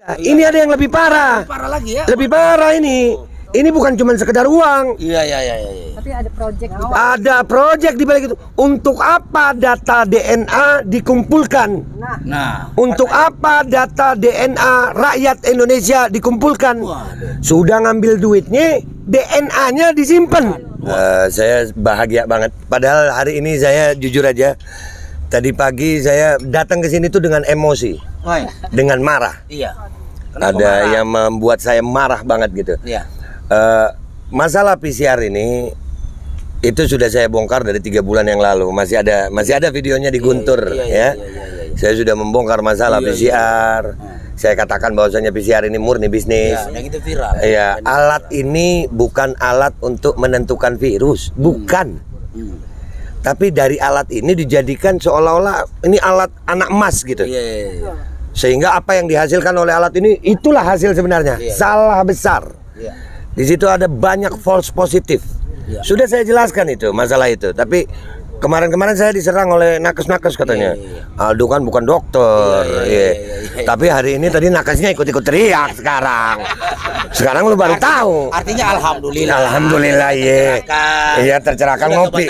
Ini ada yang lebih parah. Parah lagi ya. Lebih parah ini. Ini bukan cuma sekedar uang. Iya. Tapi ada proyek. Ada proyek di balik itu. Untuk apa data DNA dikumpulkan? Nah, Untuk apa data DNA rakyat Indonesia dikumpulkan? Sudah ngambil duitnya, DNA-nya disimpan. Saya bahagia banget. Padahal hari ini saya jujur aja, tadi pagi saya datang ke sini tuh dengan emosi, dengan marah. Iya. Ada yang membuat saya marah banget gitu. Iya. Masalah PCR ini itu sudah saya bongkar dari 3 bulan yang lalu. Masih ada videonya di Guntur ya. Saya sudah membongkar masalah PCR. Saya katakan bahwasanya PCR ini murni bisnis. Yang itu viral. Ya, alat ini bukan alat untuk menentukan virus, bukan. Tapi dari alat ini dijadikan seolah-olah ini alat anak emas gitu. Iya. Sehingga apa yang dihasilkan oleh alat ini itulah hasil sebenarnya. Salah besar. Di situ ada banyak false positif. Sudah saya jelaskan itu masalah itu. Tapi kemarin saya diserang oleh nakes-nakes katanya. Aldo kan bukan dokter. Tapi hari ini tadi nakesnya ikut-ikut teriak sekarang. Sekarang lu baru tahu. Artinya alhamdulillah. Alhamdulillah iya tercerahkan ngopi.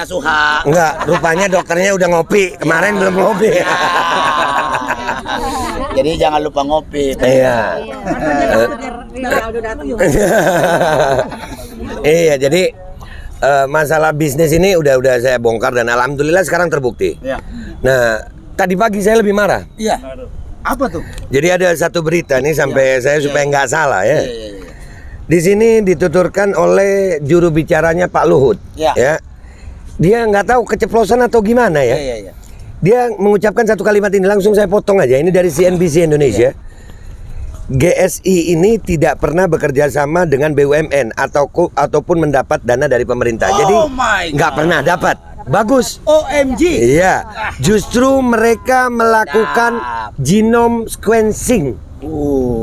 Enggak, rupanya dokternya udah ngopi. Kemarin belum ngopi. Jadi jangan lupa ngopi. Iya. Iya, jadi masalah bisnis ini udah saya bongkar dan alhamdulillah sekarang terbukti. Nah, tadi pagi saya lebih marah. Iya. Apa tuh? Jadi ada satu berita nih sampai saya supaya nggak salah ya. Di sini dituturkan oleh juru bicaranya Pak Luhut. Ya. Dia nggak tahu keceplosan atau gimana ya. Dia mengucapkan satu kalimat ini, langsung saya potong aja. Ini dari CNBC Indonesia. GSI ini tidak pernah bekerja sama dengan BUMN ataupun mendapat dana dari pemerintah. Jadi nggak pernah dapat. Bagus. OMG. Iya. Justru mereka melakukan genome sequencing.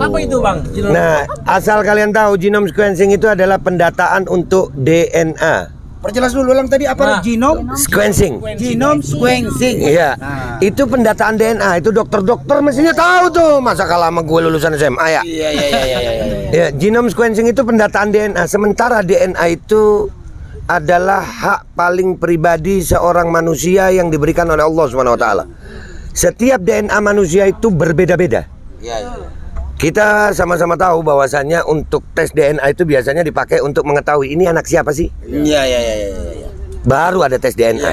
Apa itu bang? Nah, asal kalian tahu genome sequencing itu adalah pendataan untuk DNA. Perjelas dulu ulang tadi apa? Genome sequencing. Genome sequencing. Iya. Itu pendataan DNA. Itu dokter-dokter mestinya tahu tuh. Masa kalah sama gue lulusan SMA ya? Iya. Ya, genome sequencing itu pendataan DNA. Sementara DNA itu adalah hak paling pribadi seorang manusia yang diberikan oleh Allah Subhanahu wa taala. Setiap DNA manusia itu berbeda-beda. Kita sama-sama tahu bahwasannya untuk tes DNA itu biasanya dipakai untuk mengetahui ini anak siapa sih? Iya. Baru ada tes DNA.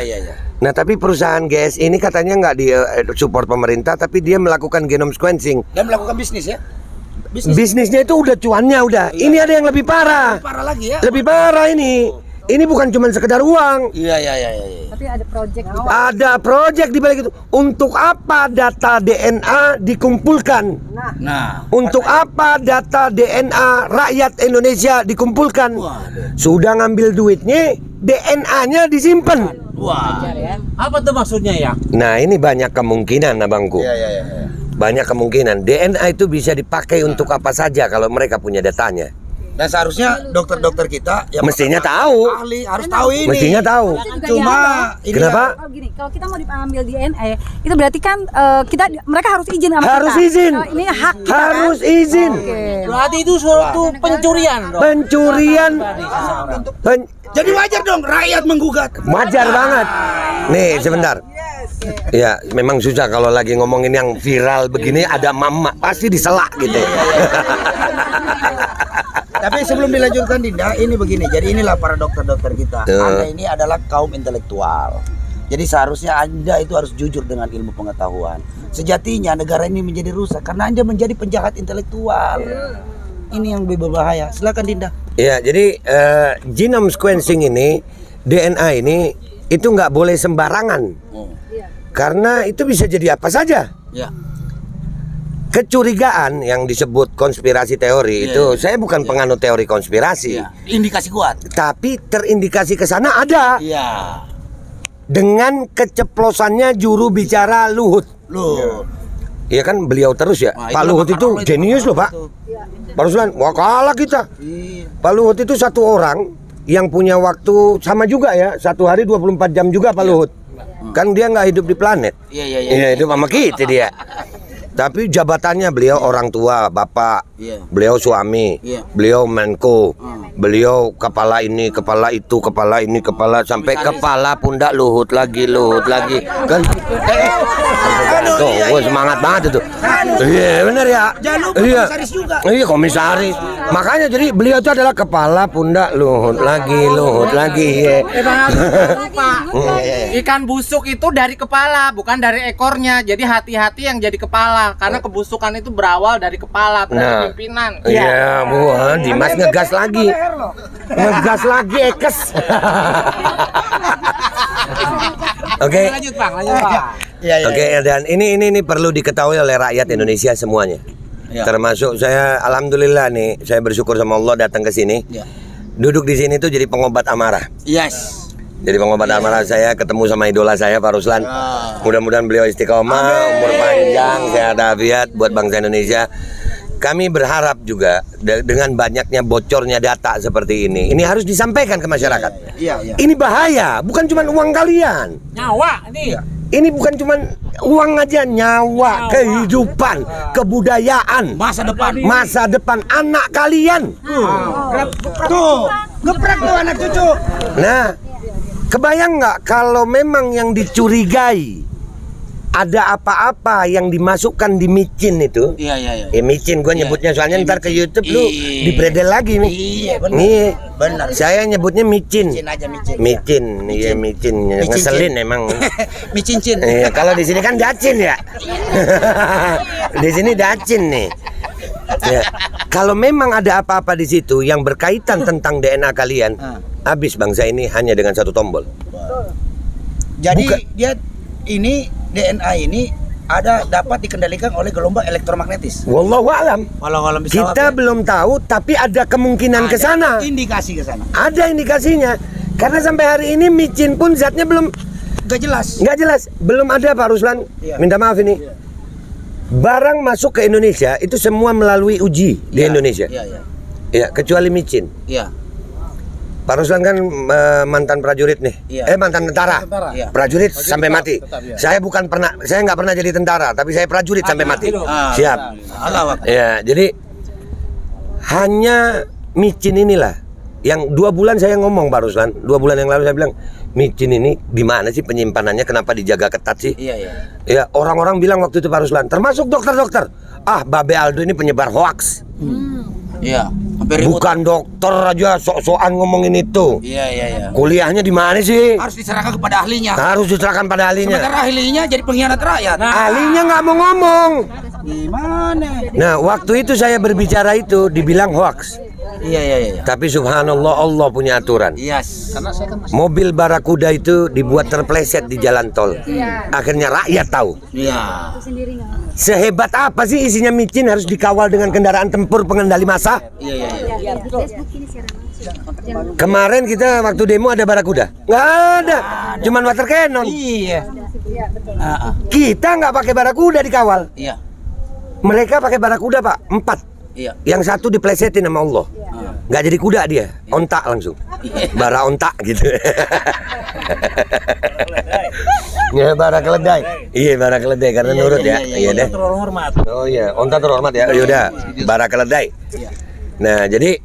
Nah, tapi perusahaan GS ini katanya nggak di support pemerintah, tapi dia melakukan genome sequencing dan melakukan bisnis ya. Bisnisnya itu udah cuannya udah. Ini ada yang lebih parah. Parah lagi ya. Lebih parah ini. Ini bukan cuma sekedar uang. Iya. Tapi ada proyek. Ada proyek di balik itu. Untuk apa data DNA dikumpulkan? Nah. Untuk apa data DNA rakyat Indonesia dikumpulkan? Sudah ngambil duitnya, DNA-nya disimpan. Apa tuh maksudnya ya? Nah, ini banyak kemungkinan abangku. Iya. Banyak kemungkinan. DNA itu bisa dipakai untuk apa saja kalau mereka punya datanya. Dan seharusnya dokter-dokter kita yang mestinya tahu. Ahli harus tahu ini. Mestinya tahu. Cuma ini kenapa? Gini, kalau kita mau diambil DNA, itu berarti kan mereka harus izin sama harus kita. Izin. Ini hak kita, harus izin. Berarti itu suatu pencurian. Pencurian. Jadi wajar dong rakyat menggugat. Wajar banget. Nih sebentar. Ya memang susah kalau lagi ngomongin yang viral begini ada mama pasti diselak gitu. Tapi sebelum dilanjutkan Dinda, ini begini. Jadi inilah para dokter-dokter kita. Anda ini adalah kaum intelektual. Jadi seharusnya Anda itu harus jujur dengan ilmu pengetahuan. Sejatinya negara ini menjadi rusak karena Anda menjadi penjahat intelektual. Ini yang lebih berbahaya. Silakan Dinda. Ya, jadi genome sequencing ini, DNA ini itu nggak boleh sembarangan. Karena itu bisa jadi apa saja. Kecurigaan yang disebut konspirasi teori itu saya bukan penganut teori konspirasi. Indikasi kuat. Tapi terindikasi ke sana ada. Dengan keceplosannya juru bicara Luhut. Iya kan beliau terus ya. Pak Luhut itu jenius loh Pak. Barusan wah kalah kita. Pak Luhut itu satu orang yang punya waktu sama juga ya. Satu hari 24 jam juga Pak Luhut. Kan dia nggak hidup di planet. Iya hidup sama kita dia. Tapi jabatannya beliau orang tua, bapak, beliau suami, beliau Menko, beliau kepala ini, kepala itu, kepala ini, kepala sampai kepala pundak Luhut lagi kan? Tuh, semangat banget itu. Iya benar ya. Jangan lupa komisaris juga. Iya komisaris. Makanya jadi beliau itu adalah kepala pundak Luhut lagi. Ya. Ikan busuk itu dari kepala, bukan dari ekornya. Jadi hati-hati yang jadi kepala. Karena kebusukan itu berawal dari kepala, dari pimpinan. Iya, buah, Dimas ngegas lagi. Ekes. Oke. Lanjut Bang. Oke, dan ini perlu diketahui oleh rakyat Indonesia semuanya. Termasuk saya, alhamdulillah nih, saya bersyukur sama Allah datang ke sini. Duduk di sini tuh jadi pengobat amarah. Yes. Jadi pengobat amarah saya ketemu sama idola saya Pak Ruslan. Mudah-mudahan beliau istiqomah, umur panjang, sehat afiat buat bangsa Indonesia. Kami berharap juga dengan banyaknya bocornya data seperti ini harus disampaikan ke masyarakat. Ini bahaya, bukan cuma uang kalian. Nyawa ini. Ini bukan cuma uang aja, nyawa, kehidupan, kebudayaan, masa depan anak kalian. Tuh, ngeprak tuh anak cucu. Nah, kebayang nggak kalau memang yang dicurigai ada apa-apa yang dimasukkan di micin itu? Iya. Micin, gue nyebutnya soalnya ntar ke YouTube lu dibredel lagi nih. Iya benar. Nih, benar. Saya nyebutnya micin. Micin. Iya micin. Ngeselin emang. Micincin. Iya, kalau di sini kan dacin ya. Di sini dacin nih. Ya. Kalau memang ada apa-apa di situ yang berkaitan tentang DNA kalian, habis bangsa ini hanya dengan satu tombol. Jadi dia ini DNA ini dapat dikendalikan oleh gelombang elektromagnetis. Wallahu alam. Kita belum tahu, tapi ada kemungkinan ke sana. Indikasi ke sana. Ada indikasinya. Karena sampai hari ini micin pun zatnya belum nggak jelas. Belum ada Pak Ruslan. Minta maaf ini. Barang masuk ke Indonesia itu semua melalui uji di Indonesia. Iya, kecuali micin. Iya. Pak Ruslan kan mantan prajurit nih, mantan tentara, prajurit sampai mati. Saya nggak pernah jadi tentara, tapi saya prajurit sampai mati. Siap. Ya, jadi hanya micin inilah yang 2 bulan saya ngomong Pak Ruslan, 2 bulan yang lalu saya bilang micin ini di mana sih penyimpanannya, kenapa dijaga ketat sih? Ya orang-orang bilang waktu itu Pak Ruslan, termasuk dokter-dokter, Babe Aldo ini penyebar hoaks. Bukan dokter aja sok-sokan ngomongin itu. Iya. Kuliahnya di mana sih? Harus diserahkan kepada ahlinya. Sementara ahlinya jadi pengkhianat rakyat. Ahlinya nggak mau ngomong. Gimana? Nah, waktu itu saya berbicara itu dibilang hoax. Iya. Tapi subhanallah Allah punya aturan. Mobil Barakuda itu dibuat terpleset di jalan tol. Akhirnya rakyat tahu. Sehebat apa sih isinya micin harus dikawal dengan kendaraan tempur pengendali massa? Iya. Kemarin kita waktu demo ada Barakuda? Nggak ada, cuman water cannon. Iya. Kita nggak pakai Barakuda dikawal. Iya. Mereka pakai Barakuda Pak, 4. Yang satu diplesetin sama Allah. Nggak jadi kuda dia, ontak langsung. Bara ontak gitu. Ya bara keledai. Iya bara keledai karena nurut ya. Iya deh. Oh iya, onta terhormat ya. Yaudah, bara keledai. Nah jadi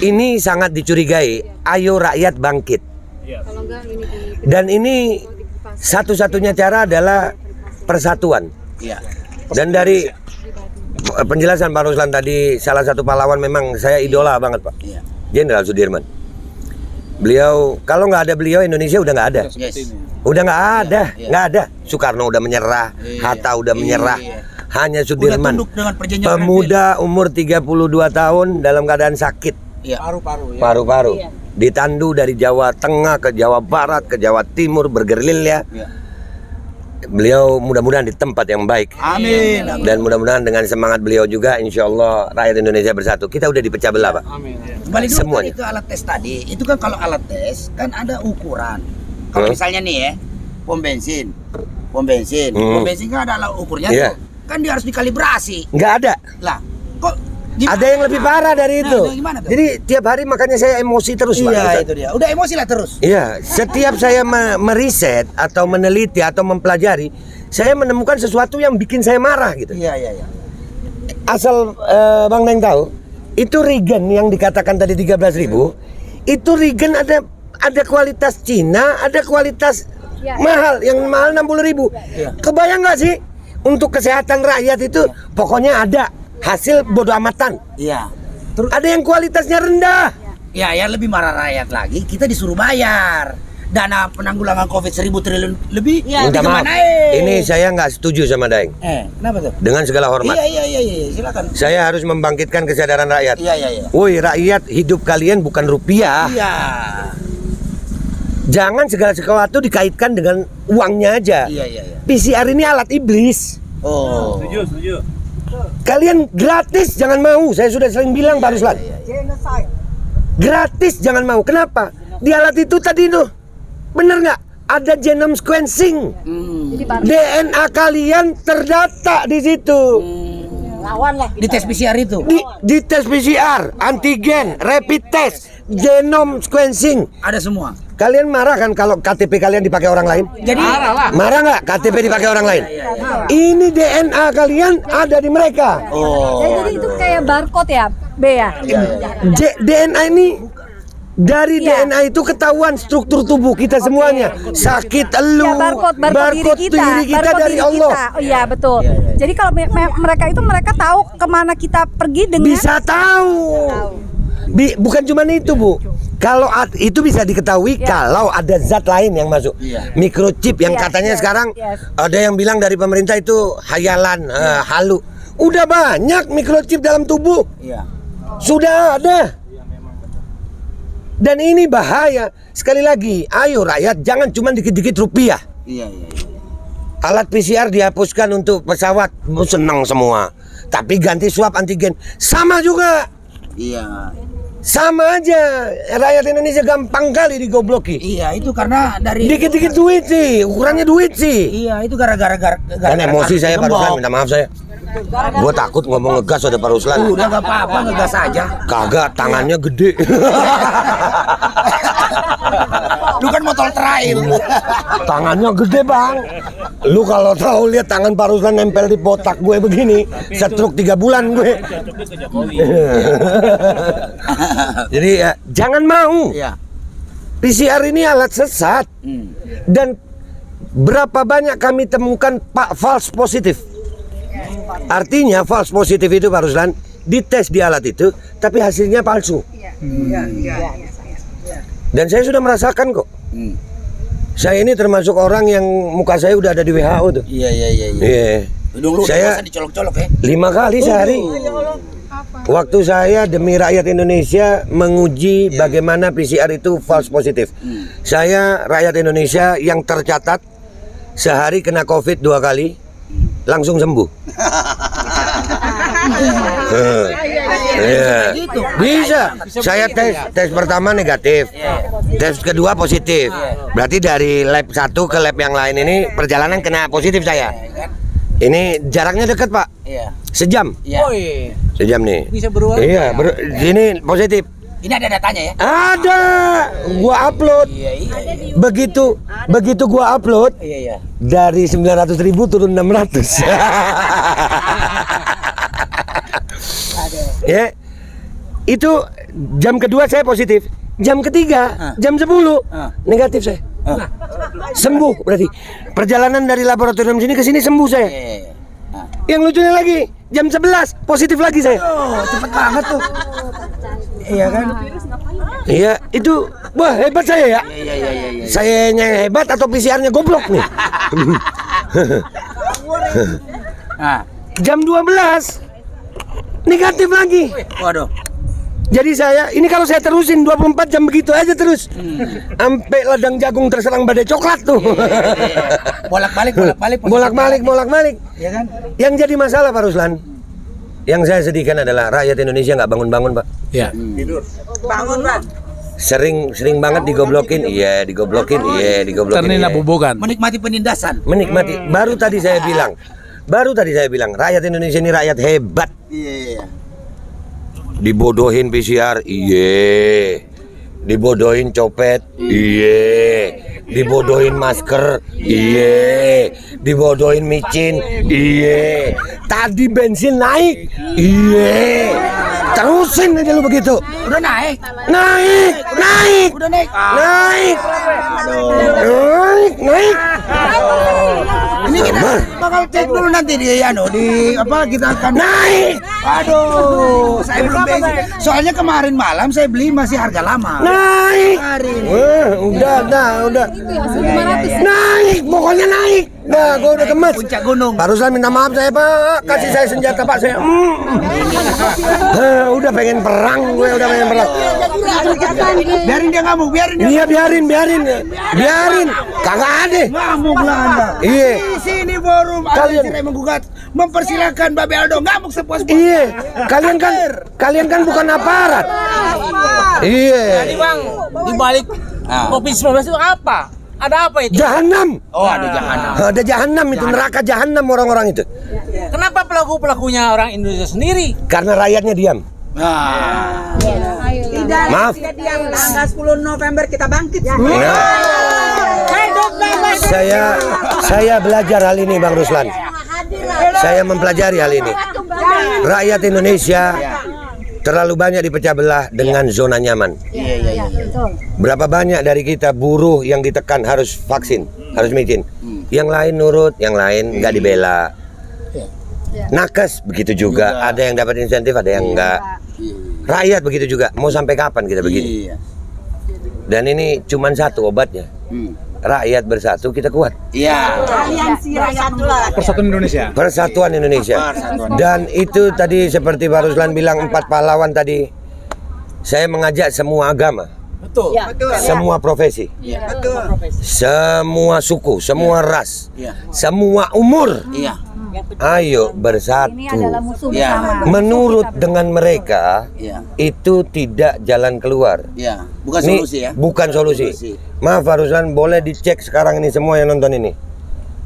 ini sangat dicurigai. Ayo rakyat bangkit. Dan ini satu-satunya cara adalah persatuan. Dan dari penjelasan Pak Ruslan tadi, salah satu pahlawan memang saya idola banget Pak, Jenderal Sudirman. Beliau, kalau nggak ada beliau Indonesia udah nggak ada. Udah nggak ada. Soekarno udah menyerah, Hatta udah menyerah. Hanya Sudirman, pemuda umur 32 tahun dalam keadaan sakit. Paru-paru. Ditandu dari Jawa Tengah ke Jawa Barat, ke Jawa Timur, bergerilya. Beliau mudah-mudahan di tempat yang baik. Amin. Dan mudah-mudahan dengan semangat beliau juga, insya Allah rakyat Indonesia bersatu. Kita udah dipecah belah Pak. Amin. Kembali dulu semuanya ke alat tes tadi. Itu kan kalau alat tes kan ada ukuran. Kalau misalnya nih ya, pom bensin kan ada alat ukurnya tuh. Kan dia harus dikalibrasi. Nggak ada. Lah, kok gimana? Ada yang lebih parah dari itu. Jadi tiap hari makanya saya emosi terus Pak. Iya itu dia. Udah emosi lah terus. Iya, setiap saya meriset atau meneliti atau mempelajari, saya menemukan sesuatu yang bikin saya marah gitu. Iya, iya, iya. Asal Bang Neng tahu, itu regen yang dikatakan tadi 13.000, itu regen ada kualitas Cina, ada kualitas mahal, yang mahal 60.000. Kebayang nggak sih untuk kesehatan rakyat itu pokoknya ada hasil bodo amatan. Iya. Ada yang kualitasnya rendah. Ya, yang lebih marah rakyat lagi, kita disuruh bayar dana penanggulangan COVID 1.000 triliun lebih. Minta maaf, ini saya nggak setuju sama Daeng. Kenapa tuh? Dengan segala hormat, Iya, silakan. saya harus membangkitkan kesadaran rakyat. Iya. Woi rakyat, hidup kalian bukan rupiah. Iya. Jangan segala sesuatu dikaitkan dengan uangnya aja. Iya. PCR ini alat iblis. Oh. Setuju. Kalian gratis jangan mau. Saya sudah sering bilang barusan. Gratis jangan mau. Kenapa? Di alat itu tadi tuh, bener nggak? Ada genome sequencing. Jadi baru DNA kalian terdata di situ. lawan lah. Di tes PCR itu. Di tes PCR, antigen, rapid test, genome sequencing. Ada semua. Kalian marah kan kalau KTP kalian dipakai orang lain? Jadi Marah nggak KTP dipakai orang lain? Ini DNA kalian ada di mereka. Jadi itu kayak barcode ya, B ya. DNA ini dari DNA itu ketahuan struktur tubuh kita semuanya. Sakit elu, Ya, barcode diri kita barcode dari diri Allah. kita. Oh iya betul. Jadi kalau mereka tahu kemana kita pergi dengan Bisa tahu. Bukan cuma itu, Bu. Kalau itu bisa diketahui kalau ada zat lain yang masuk. Microchip yang katanya sekarang ada yang bilang dari pemerintah itu hayalan, halu. Udah banyak microchip dalam tubuh. Sudah ada. Dan ini bahaya. Sekali lagi, ayo rakyat jangan cuma dikit-dikit rupiah. Alat PCR dihapuskan untuk pesawat, senang semua. Tapi ganti swab antigen, sama juga. Sama aja. Rakyat Indonesia gampang kali digobloki. Iya, itu karena dari Dikit-dikit duit sih, ukurannya duit sih. Iya, itu gara-gara Kan emosi saya Pak Ruslan, minta maaf saya. Gua takut ngomong ngegas ada Pak Ruslan. Udah gak apa-apa, ngegas aja. Kagak, tangannya gede. Lu kan motor trail. Tangannya gede bang. Lu kalau tahu lihat tangan Pak Ruslan nempel di botak gue begini, stroke 3 bulan gue. Jadi ya, jangan mau. PCR ini alat sesat. Dan berapa banyak kami temukan Pak false positif. Artinya false positif itu Pak Ruslan dites di alat itu, tapi hasilnya palsu. Dan saya sudah merasakan kok. Saya ini termasuk orang yang muka saya udah ada di WHO tuh. Iya. Saya dicolok-colok ya. 5 kali sehari. Waktu saya demi rakyat Indonesia menguji bagaimana PCR itu false positif. Saya rakyat Indonesia yang tercatat sehari kena COVID 2 kali, langsung sembuh. Bisa. Saya tes pertama negatif, tes kedua positif. Berarti dari lab 1 ke lab yang lain ini perjalanan kena positif saya. Ini jaraknya dekat Pak, sejam. Sejam nih. Bisa berulang. Iya, ini positif. Ini ada datanya ya? Ada, gua upload. Begitu gua upload, dari 900.000 turun 600. Ya, itu jam kedua saya positif, jam ketiga, jam 10 negatif saya. Sembuh berarti. Perjalanan dari laboratorium sini ke sini sembuh saya. Yang lucunya lagi, jam 11 positif lagi saya. Cepet banget tuh. Iya kan? Iya, itu wah hebat saya ya. Saya yang hebat atau PCR-nya goblok nih. Jam 12 negatif lagi. Waduh. Jadi saya, ini kalau saya terusin 24 jam begitu aja terus, sampai ladang jagung terserang badai coklat tuh. Bolak-balik. Ya kan? Yang jadi masalah Pak Ruslan, yang saya sedihkan adalah rakyat Indonesia nggak bangun-bangun Pak. Ya. Bangun, Bang. Sering banget digoblokin, digoblokin. Ternyata bubogan. Menikmati penindasan. Menikmati. Baru tadi saya bilang, rakyat Indonesia ini rakyat hebat. Dibodohin PCR, dibodohin copet, dibodohin masker, iye, dibodohin micin, iye. Tadi bensin naik, iye. Terusin aja lu begitu. Udah naik. Naik, naik, Udah naik. naik, naik. Ini kita bakal cek dulu nanti di apa kita akan Naik. Aduh, saya belum bensin. Soalnya kemarin malam saya beli masih harga lama. Naik. Hari ini. Udah. Itu ya, 1.500. Naik, pokoknya naik. Nah, gua udah gemes. Puncak gunung. Barusan minta maaf saya, Pak. Kasih saya senjata, Pak. Saya udah pengen perang, gue udah pengen perang. Biarin dia ngamuk, biarin dia. Iya, biarin. Kagak ada. Ngamuk lah Anda. Iya. Di sini forum Kalian- ada cerai menggugat, mempersilahkan Babe Aldo ngamuk sepuas-puasnya. Iya, kalian kan bukan aparat. Iya. Jadi bang, di balik COVID-19 itu apa? Ada apa itu? Jahanam. Oh, ada jahanam. Ada jahanam itu, neraka jahanam orang-orang itu. Kenapa pelaku-pelakunya orang Indonesia sendiri? Karena rakyatnya diam. Nah, Maaf. Tanggal 10 November kita bangkit. Saya belajar hal ini, Bang Ruslan. Saya mempelajari hal ini. Rakyat Indonesia terlalu banyak dipecah belah dengan zona nyaman. iya. Berapa banyak dari kita buruh yang ditekan harus vaksin, harus micin. Yang lain nurut, yang lain nggak dibela. Nakes begitu juga. Ada yang dapat insentif, ada yang enggak. Rakyat begitu juga. Mau sampai kapan kita begini? Iya. Dan ini cuman satu obatnya. Rakyat bersatu kita kuat. Iya. Aliansi rakyat lah. Persatuan Indonesia. Persatuan Indonesia. Dan itu tadi seperti Pak Ruslan bilang 4 pahlawan tadi. Saya mengajak semua agama, Betul. semua profesi, semua suku, semua ras, semua umur. Iya. Ayo Ini bersatu. adalah musuh Ya. bersama. Menurut dengan mereka Iya. itu tidak jalan keluar. Iya. Bukan Ini solusi ya. bukan solusi. Maaf Pak Ruslan, boleh dicek sekarang ini semua yang nonton ini.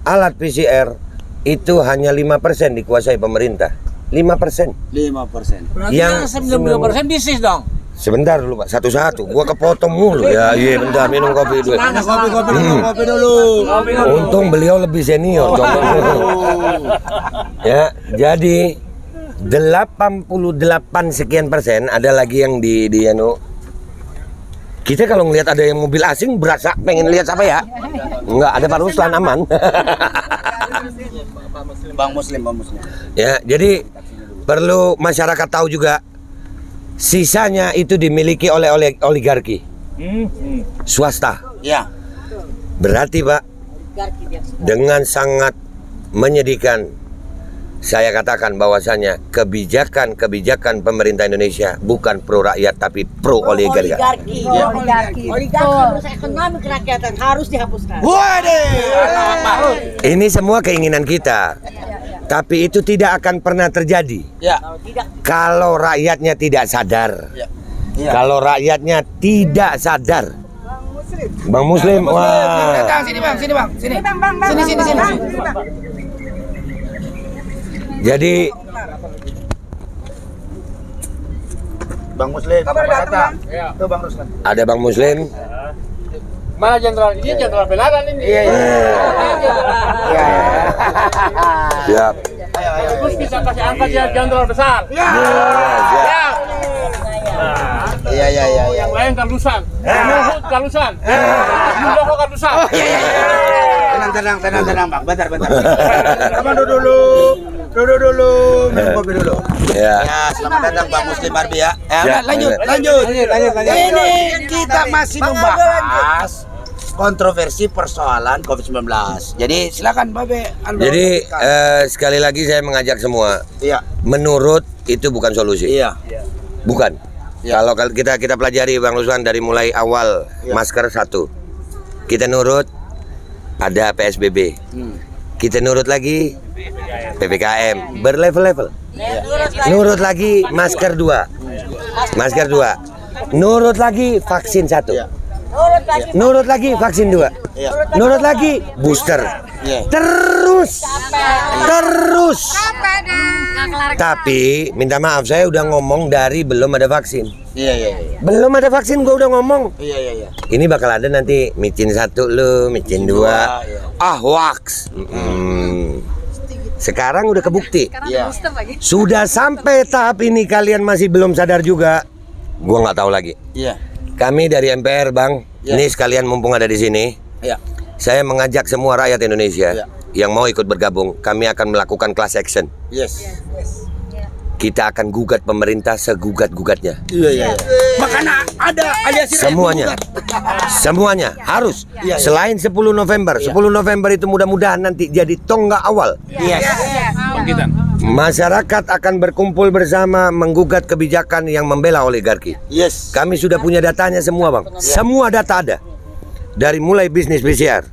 Alat PCR itu hanya 5% dikuasai pemerintah. 5%. 5%. Berarti Yang 95% bisnis dong. Sebentar dulu Pak, satu-satu. Gua kepotong mulu. Ya iya bentar, minum kopi dulu. Kopi dulu. Untung beliau lebih senior. Ya, jadi 88 sekian persen ada lagi yang di kita kalau ngelihat ada yang mobil asing berasa pengen lihat siapa ya? Enggak, ada Pak Ruslan aman. Bang Muslim. Ya, jadi perlu masyarakat tahu juga sisanya itu dimiliki oleh oligarki swasta. Iya. Berarti Pak, dengan sangat menyedihkan saya katakan bahwasanya kebijakan pemerintah Indonesia bukan pro rakyat tapi pro oligarki. Oligarki. Oligarki ekonomi kerakyatan harus dihapuskan. Waduh. Ini semua keinginan kita. Tapi itu tidak akan pernah terjadi Ya. kalau rakyatnya tidak sadar. Ya. Kalau rakyatnya tidak sadar. Bang Muslim, wah. Sini Bang. Sini. Sini. Jadi Bang Muslim. Tuh Bang Ruslan. ada Bang Muslim. Mana jenderal? Ini jenderal beladan ini. Iya. Siap. Terus bisa kasih angkat ya jenderal besar. Siap. Iya. Yang lain kalusan. Luhut kalusan. Muldoko kalusan. Tenang Bang. Bentar. Kamu dulu. Minum kopi dulu. Ya. Ya, selamat datang Bang Muslim Arbi ya. Ya. Lanjut. Ini kita masih membahas kontroversi persoalan COVID-19. Jadi silakan Babe. Jadi sekali lagi saya mengajak semua. Iya. Menurut itu bukan solusi. Iya. Bukan. Ya. Kalau kita pelajari Bang Ruslan dari mulai awal masker 1. Kita nurut ada PSBB. Kita nurut lagi PPKM berlevel-level. Nurut lagi masker 2. Nurut lagi vaksin 1. Nurut lagi vaksin 2. Nurut lagi booster. Terus. Tapi minta maaf, saya udah ngomong dari belum ada vaksin. Belum ada vaksin gue udah ngomong. Ini bakal ada nanti micin 1 lu, micin 2. Wax. Sekarang udah kebukti. Sudah sampai tahap ini kalian masih belum sadar juga. Gua nggak tahu lagi. Kami dari MPR, Bang. Ini sekalian mumpung ada di sini. Saya mengajak semua rakyat Indonesia yang mau ikut bergabung. Kami akan melakukan class action. Kita akan gugat pemerintah segugat-gugatnya. Makanya ada Semuanya harus. Selain 10 November. 10 November itu mudah-mudahan nanti jadi tonggak awal. Masyarakat akan berkumpul bersama menggugat kebijakan yang membela oligarki. Kami sudah punya datanya semua, Bang. Semua data ada. Dari mulai bisnis PCR.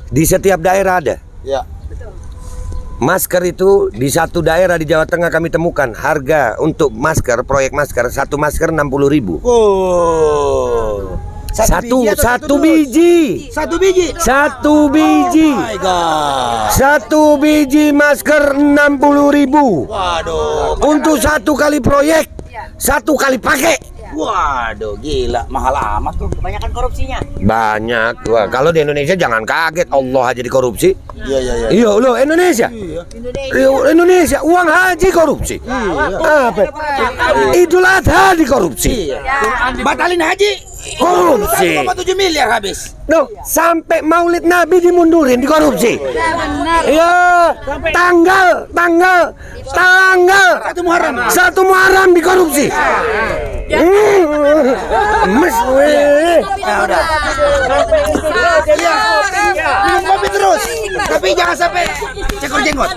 Di setiap daerah ada. Masker itu di satu daerah di Jawa Tengah kami temukan harga untuk masker, proyek masker, satu masker 60.000. Satu biji. Satu biji masker 60.000. Untuk 1 kali proyek, 1 kali pakai. Waduh, gila, mahal amat tuh. Kebanyakan korupsinya. Banyak. Wah, kalau di Indonesia jangan kaget, Allah aja dikorupsi. Iya. Iya, loh Indonesia. Indonesia uang haji korupsi. Apa? Idul Adha dikorupsi. Batalin haji. Korupsi. 1,7 miliar habis. Loh, sampai Maulid Nabi dimundurin dikorupsi. Iya, tanggal 1 Muharram dikorupsi. Mes Udah. Minum kopi terus. Tapi jangan sampai cekor jenggot.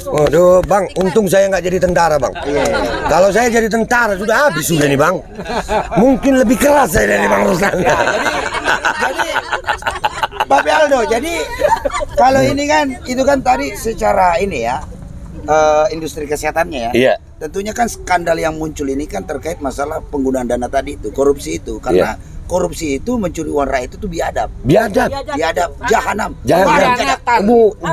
Waduh, Bang, untung saya nggak jadi tentara, Bang. Kalau saya jadi tentara sudah habis sudah nih, Bang. Mungkin lebih keras saya dari Bang Ruslan. Jadi Bapak Aldo, jadi kalau ini kan itu kan tadi secara ini ya, industri kesehatannya ya. Iya. Tentunya kan skandal yang muncul ini kan terkait masalah penggunaan dana tadi itu, korupsi itu. Karena korupsi itu mencuri uang rakyat itu biadab. Biadab. Jahanam.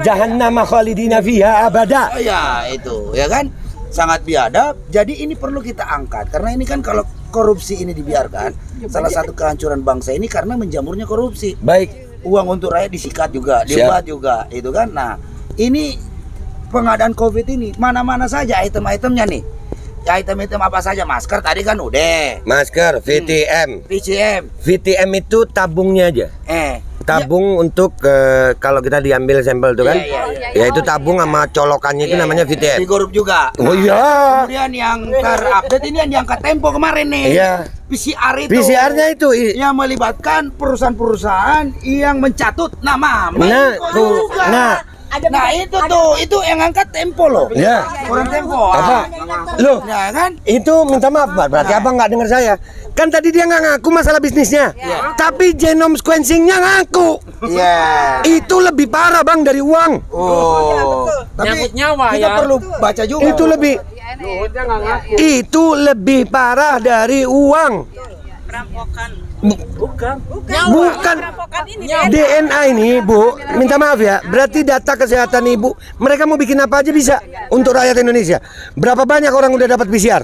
Jahannam khalidina fiha abada. Ya itu, ya kan? Sangat biadab. Jadi ini perlu kita angkat karena ini kan kalau korupsi ini dibiarkan, salah satu kehancuran bangsa ini karena menjamurnya korupsi. Baik. Uang untuk rakyat disikat juga, dibuat juga, itu kan. Nah, ini pengadaan COVID ini mana-mana saja item-itemnya nih. Item-item apa saja? Masker tadi kan udah. Masker, VTM. VTM itu tabungnya aja. Tabung untuk kalau kita diambil sampel itu kan, ya itu tabung sama colokannya itu namanya VTM. Dikorup juga. Oh iya. Kemudian yang terupdate ini yang diangkat Tempo kemarin nih. Iya. PCR itu. PCR-nya itu yang melibatkan perusahaan-perusahaan yang mencatut nama. Nah itu tuh, itu yang angkat Tempo loh. Ya. Orang Tempo. Apa? Loh, ya kan? Itu minta maaf, berarti abang nggak dengar saya. Kan tadi dia nggak ngaku masalah bisnisnya, tapi genome sequencingnya ngaku. Itu lebih parah, Bang, dari uang. Tapi Nyangkut nyawa kita ya. perlu baca juga. Itu lebih parah dari uang. Bukan DNA ini, Bu. Minta maaf ya. Berarti data kesehatan Ibu, mereka mau bikin apa aja bisa untuk rakyat Indonesia. Berapa banyak orang udah dapat PCR?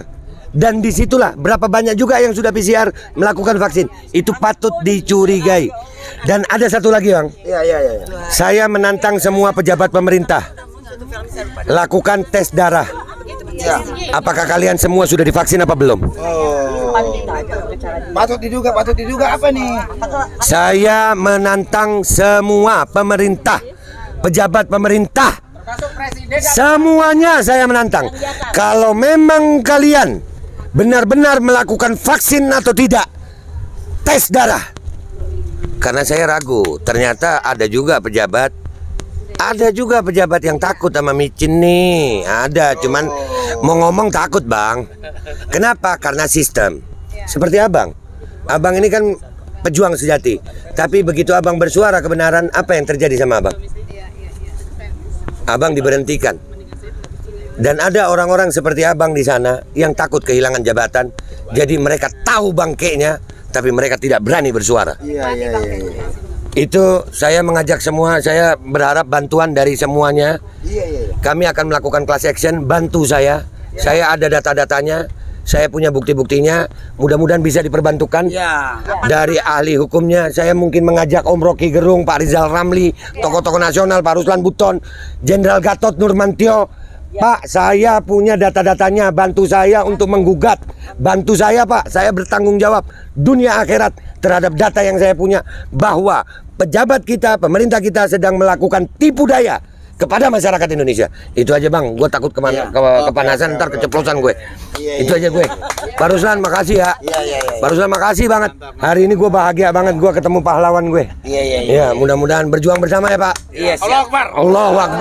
Dan disitulah berapa banyak juga yang sudah PCR melakukan vaksin. Itu patut dicurigai. Dan ada satu lagi, Bang. Saya menantang semua pejabat pemerintah, lakukan tes darah. Apakah kalian semua sudah divaksin apa belum? Patut diduga apa nih? Saya menantang semua pemerintah, pejabat pemerintah, semuanya saya menantang. Kalau memang kalian benar-benar melakukan vaksin atau tidak, tes darah. Karena saya ragu, ternyata ada juga pejabat yang takut sama micin nih. Ada, cuman mau ngomong takut, Bang. Kenapa? Karena sistem. Seperti abang ini kan pejuang sejati. Tapi begitu abang bersuara kebenaran, apa yang terjadi sama abang? Abang diberhentikan. Dan ada orang-orang seperti abang di sana yang takut kehilangan jabatan. Jadi mereka tahu bangkainya, tapi mereka tidak berani bersuara. Iya. Itu saya mengajak semua, saya berharap bantuan dari semuanya. Iya. Kami akan melakukan class action, bantu saya. Saya ada data-datanya, saya punya bukti-buktinya. Mudah-mudahan bisa diperbantukan. Ya. Dari ahli hukumnya, saya mungkin mengajak Om Rocky Gerung, Pak Rizal Ramli, tokoh-tokoh nasional, Pak Ruslan Buton, Jenderal Gatot Nurmantio. Pak, saya punya data-datanya, bantu saya untuk menggugat. Bantu saya, Pak, saya bertanggung jawab dunia akhirat terhadap data yang saya punya, bahwa pejabat kita, pemerintah kita sedang melakukan tipu daya kepada masyarakat Indonesia. Itu aja Bang, gue takut kepanasan, ntar keceplosan gue. Itu aja gue. Pak Ruslan, makasih ya. Pak Ruslan, makasih banget. Hari ini gue bahagia banget gue ketemu pahlawan gue. Iya, mudah-mudahan berjuang bersama ya Pak. Iya, Allah Akbar. Allahu Akbar.